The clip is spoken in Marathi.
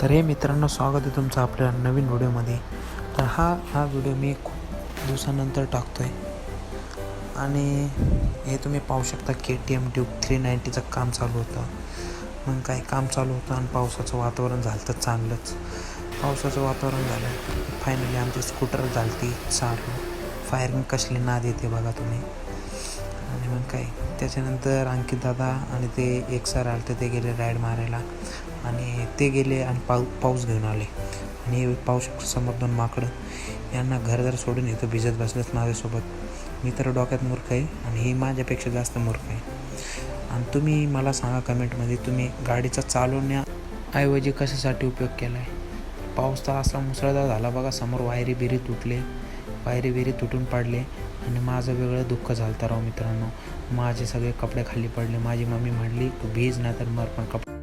तर हे मित्रांनो, स्वागत आहे तुमचं आपल्या नवीन व्हिडिओमध्ये. तर हा व्हिडिओ मी खूप दिवसानंतर टाकतो आहे आणि हे तुम्ही पाहू शकता KTM ड्यूक 390चं काम चालू होतं. मग काय काम चालू होतं आणि पावसाचं वातावरण झालं तर चांगलंच. पावसाचं वातावरण झालं, फायनली आमची स्कूटर झाली चालू. फायरिंग कसली नाद येते बघा तुम्ही. आणि मग काय त्याच्यानंतर अंकित दादा आणि ते एक सर आले ते गेले राईड मारायला आणि ते गेले आणि पाऊस घेऊन आले. आणि पाऊस समोर 2 माकडं यांना घरदार सोडून इथं भिजत बसलेत माझ्यासोबत. मी तर डोक्यात मूर्ख आहे आणि ही माझ्यापेक्षा जास्त मूर्ख आहे. आणि तुम्ही मला सांगा कमेंटमध्ये, तुम्ही गाडीचा चालवण्याऐवजी कशासाठी उपयोग केला आहे. पाऊस तर असा मुसळधार झाला बघा, समोर वायरी बिरी तुटून पडले आणि माझं वेगळं दुःख झालं तर राव मित्रांनो. माझे सगळे कपडे खाली पडले. माझी मम्मी म्हटली तू भीज नाही तर मर, पण कपडे